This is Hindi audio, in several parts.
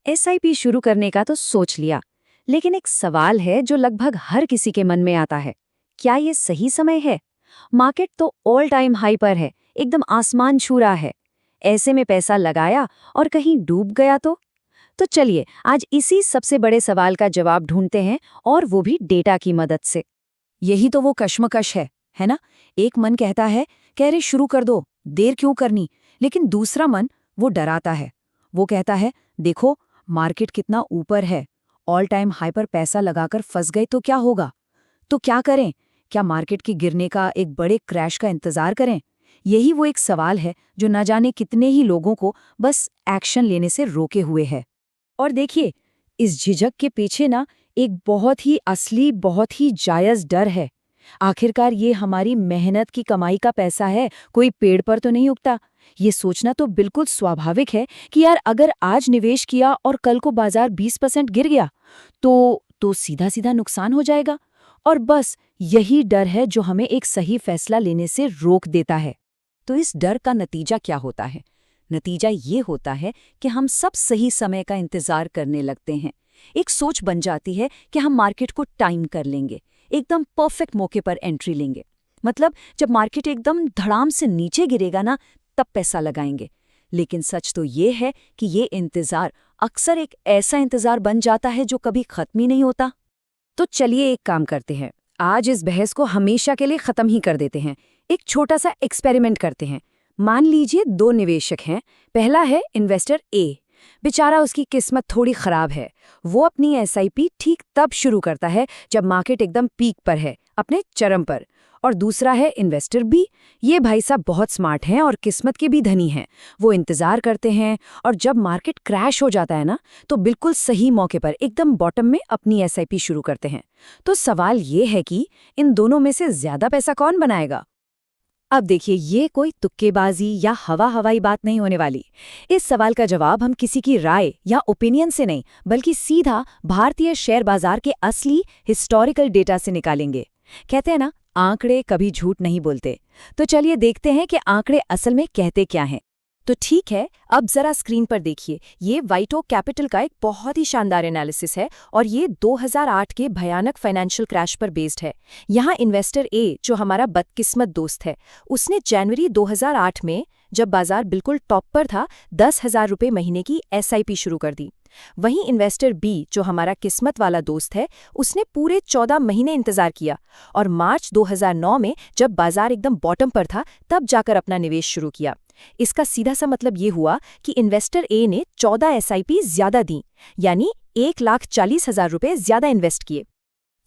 एसआईपी शुरू करने का तो सोच लिया, लेकिन एक सवाल है जो लगभग हर किसी के मन में आता है। क्या ये सही समय है? मार्केट तो ऑल टाइम हाई पर है, एकदम आसमान छू रहा है। ऐसे में पैसा लगाया और कहीं डूब गया तो चलिए आज इसी सबसे बड़े सवाल का जवाब ढूंढते हैं, और वो भी डेटा की मदद से। यही तो वो कश्मकश है ना? एक मन कहता है कह रहे शुरू कर दो, देर क्यों करनी, लेकिन दूसरा मन वो डराता है। वो कहता है देखो मार्केट कितना ऊपर है, ऑल टाइम हाई पर पैसा लगाकर फंस गए तो क्या होगा? तो क्या करें? क्या मार्केट के गिरने का, एक बड़े क्रैश का इंतजार करें? यही वो एक सवाल है जो न जाने कितने ही लोगों को बस एक्शन लेने से रोके हुए है। और देखिए, इस झिझक के पीछे ना एक बहुत ही असली, बहुत ही जायज़ डर है। आखिरकार ये हमारी मेहनत की कमाई का पैसा है, कोई पेड़ पर तो नहीं उगता। ये सोचना तो बिल्कुल स्वाभाविक है कि यार अगर आज निवेश किया और कल को बाजार 20% गिर गया तो सीधा सीधा नुकसान हो जाएगा। और बस यही डर है जो हमें एक सही फैसला लेने से रोक देता है। तो इस डर का नतीजा क्या होता है? नतीजा ये होता है कि हम सब सही समय का इंतजार करने लगते हैं। एक सोच बन जाती है कि हम मार्केट को टाइम कर लेंगे, एकदम परफेक्ट मौके पर एंट्री लेंगे। मतलब जब मार्केट एकदम धड़ाम से नीचे गिरेगा ना, तब पैसा लगाएंगे। लेकिन सच तो ये है कि ये इंतजार अक्सर एक ऐसा इंतजार बन जाता है जो कभी खत्म ही नहीं होता। तो चलिए एक काम करते हैं, आज इस बहस को हमेशा के लिए खत्म ही कर देते हैं। एक छोटा सा एक्सपेरिमेंट करते हैं। मान लीजिए दो निवेशक हैं। पहला है इन्वेस्टर ए। बेचारा, उसकी किस्मत थोड़ी खराब है। वो अपनी एसआईपी ठीक तब शुरू करता है जब मार्केट एकदम पीक पर है, अपने चरम पर। और दूसरा है इन्वेस्टर बी। ये भाई साहब बहुत स्मार्ट हैं और किस्मत के भी धनी हैं। वो इंतजार करते हैं, और जब मार्केट क्रैश हो जाता है ना, तो बिल्कुल सही मौके पर एकदम बॉटम में अपनी एसआईपी शुरू करते हैं। तो सवाल ये है कि इन दोनों में से ज्यादा पैसा कौन बनाएगा? अब देखिए, ये कोई तुक्केबाजी या हवाई बात नहीं होने वाली। इस सवाल का जवाब हम किसी की राय या ओपिनियन से नहीं, बल्कि सीधा भारतीय शेयर बाजार के असली हिस्टोरिकल डेटा से निकालेंगे। कहते हैं ना, आंकड़े कभी झूठ नहीं बोलते। तो चलिए देखते हैं कि आंकड़े असल में कहते क्या हैं। तो ठीक है, अब जरा स्क्रीन पर देखिए। ये वाइट ओक कैपिटल का एक बहुत ही शानदार एनालिसिस है, और ये 2008 के भयानक फाइनेंशियल क्रैश पर बेस्ड है। यहाँ इन्वेस्टर ए, जो हमारा बदकिस्मत दोस्त है, उसने जनवरी 2008 में, जब बाजार बिल्कुल टॉप पर था, 10,000 रुपये महीने की एसआईपी शुरू कर दी। वहीं इन्वेस्टर बी, जो हमारा किस्मत वाला दोस्त है, उसने पूरे 14 महीने इंतजार किया, और मार्च 2009 में जब बाजार एकदम बॉटम पर था, तब जाकर अपना निवेश शुरू किया। इसका सीधा सा मतलब ये हुआ कि इन्वेस्टर ए ने 14 एसआईपी ज्यादा दी, यानी 1,40,000 रुपये ज्यादा इन्वेस्ट किए।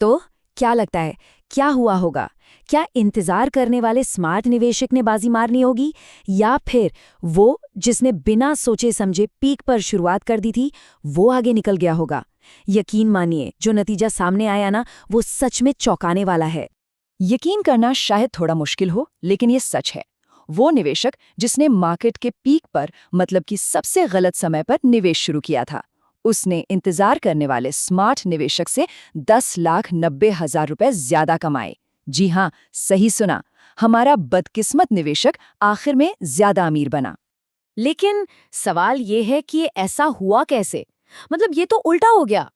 तो क्या लगता है, क्या हुआ होगा? क्या इंतजार करने वाले स्मार्ट निवेशक ने बाजी मारनी होगी, या फिर वो जिसने बिना सोचे समझे पीक पर शुरुआत कर दी थी, वो आगे निकल गया होगा? यकीन मानिए, जो नतीजा सामने आया ना, वो सच में चौंकाने वाला है। यकीन करना शायद थोड़ा मुश्किल हो, लेकिन ये सच है। वो निवेशक जिसने मार्केट के पीक पर, मतलब कि सबसे गलत समय पर निवेश शुरू किया था, उसने इंतजार करने वाले स्मार्ट निवेशक से 10,90,000 रुपए ज्यादा कमाए। जी हाँ, सही सुना, हमारा बदकिस्मत निवेशक आखिर में ज्यादा अमीर बना। लेकिन सवाल ये है कि ये ऐसा हुआ कैसे? मतलब ये तो उल्टा हो गया।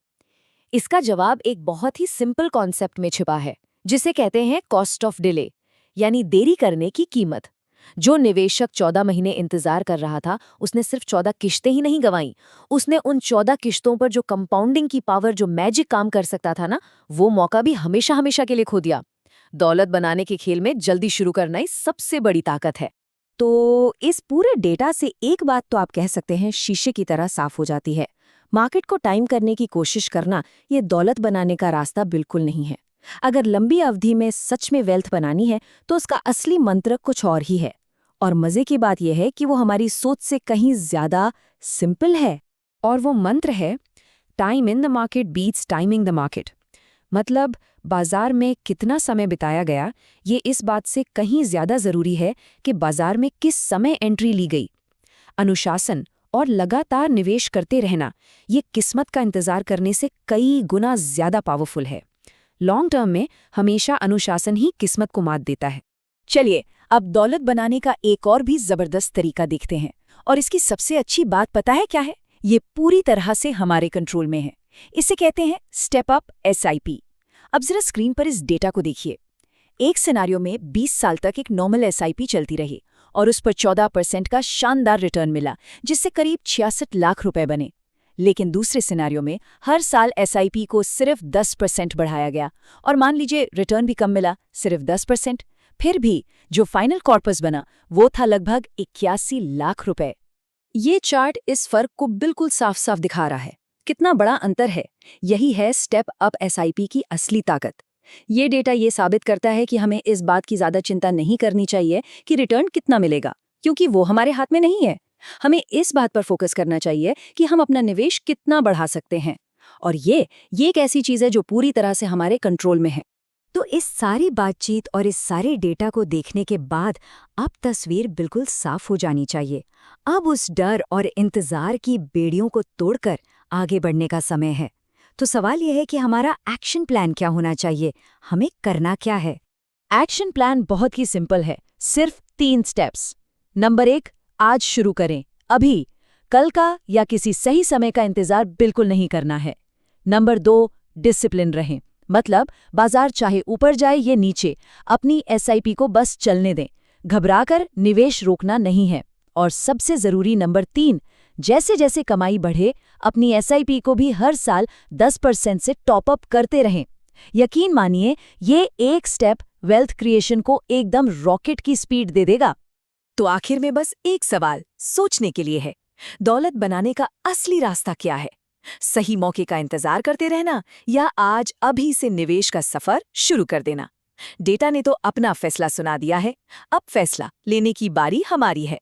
इसका जवाब एक बहुत ही सिंपल कॉन्सेप्ट में छिपा है, जिसे कहते हैं कॉस्ट ऑफ डिले, यानी देरी करने की कीमत। जो निवेशक 14 महीने इंतजार कर रहा था, उसने सिर्फ 14 किश्तें ही नहीं गंवाई, उसने उन 14 किश्तों पर जो कंपाउंडिंग की पावर, जो मैजिक काम कर सकता था ना, वो मौका भी हमेशा हमेशा के लिए खो दिया। दौलत बनाने के खेल में जल्दी शुरू करना ही सबसे बड़ी ताकत है। तो इस पूरे डेटा से एक बात तो आप कह सकते हैं शीशे की तरह साफ हो जाती है। मार्केट को टाइम करने की कोशिश करना ये दौलत बनाने का रास्ता बिल्कुल नहीं है। अगर लंबी अवधि में सच में वेल्थ बनानी है, तो उसका असली मंत्र कुछ और ही है। और मजे की बात यह है कि वो हमारी सोच से कहीं ज्यादा सिंपल है। और वो मंत्र है, time in the market beats timing the market. मतलब बाजार में कितना समय बिताया गया, ये इस बात से कहीं ज्यादा जरूरी है कि बाजार में किस समय एंट्री ली गई। अनुशासन और लगातार निवेश करते रहना, ये किस्मत का इंतजार करने से कई गुना ज्यादा पावरफुल है। लॉन्ग टर्म में हमेशा अनुशासन ही किस्मत को मात देता है। चलिए, अब दौलत बनाने का एक और भी जबरदस्त तरीका देखते हैं। और इसकी सबसे अच्छी बात पता है क्या है? ये पूरी तरह से हमारे कंट्रोल में है। इसे कहते हैं स्टेप अप SIP। अब जरा स्क्रीन पर इस डेटा को देखिए। एक सिनेरियो में 20 साल तक एक नॉर्मल SIP चलती रही और उस पर 14% का शानदार रिटर्न मिला, जिससे करीब 66 लाख रुपए बने। लेकिन दूसरे सिनेरियो में हर साल SIP को सिर्फ 10% बढ़ाया गया और मान लीजिए रिटर्न भी कम मिला, सिर्फ 10%। फिर भी जो फाइनल कॉर्पस बना वो था लगभग 81 लाख रुपए। ये चार्ट इस फर्क को बिल्कुल साफ साफ दिखा रहा है। कितना बड़ा अंतर है। यही है स्टेप अप SIP की असली ताकत। ये डेटा ये साबित करता है कि हमें इस बात की ज्यादा चिंता नहीं करनी चाहिए कि रिटर्न कितना मिलेगा, क्योंकि वो हमारे हाथ में नहीं है। हमें इस बात पर फोकस करना चाहिए कि हम अपना निवेश कितना बढ़ा सकते हैं, और ये एक ऐसी चीज है जो पूरी तरह से हमारे कंट्रोल में है। तो इस सारी बातचीत और इस सारे डेटा को देखने के बाद अब तस्वीर बिल्कुल साफ हो जानी चाहिए। अब उस डर और इंतजार की बेड़ियों को तोड़कर आगे बढ़ने का समय है। तो सवाल यह है कि हमारा एक्शन प्लान क्या होना चाहिए, हमें करना क्या है? एक्शन प्लान बहुत ही सिंपल है, सिर्फ 3 स्टेप्स। नंबर 1, आज शुरू करें, अभी। कल का या किसी सही समय का इंतजार बिल्कुल नहीं करना है। नंबर 2, डिसिप्लिन रहें, मतलब बाजार चाहे ऊपर जाए या नीचे, अपनी SIP को बस चलने दें, घबराकर निवेश रोकना नहीं है। और सबसे जरूरी नंबर 3, जैसे जैसे कमाई बढ़े अपनी SIP को भी हर साल 10% से टॉप अप करते रहें। यकीन मानिए, ये एक स्टेप वेल्थ क्रिएशन को एकदम रॉकेट की स्पीड दे देगा। तो आखिर में बस एक सवाल सोचने के लिए है, दौलत बनाने का असली रास्ता क्या है? सही मौके का इंतजार करते रहना या आज अभी से निवेश का सफर शुरू कर देना? डेटा ने तो अपना फैसला सुना दिया है, अब फैसला लेने की बारी हमारी है।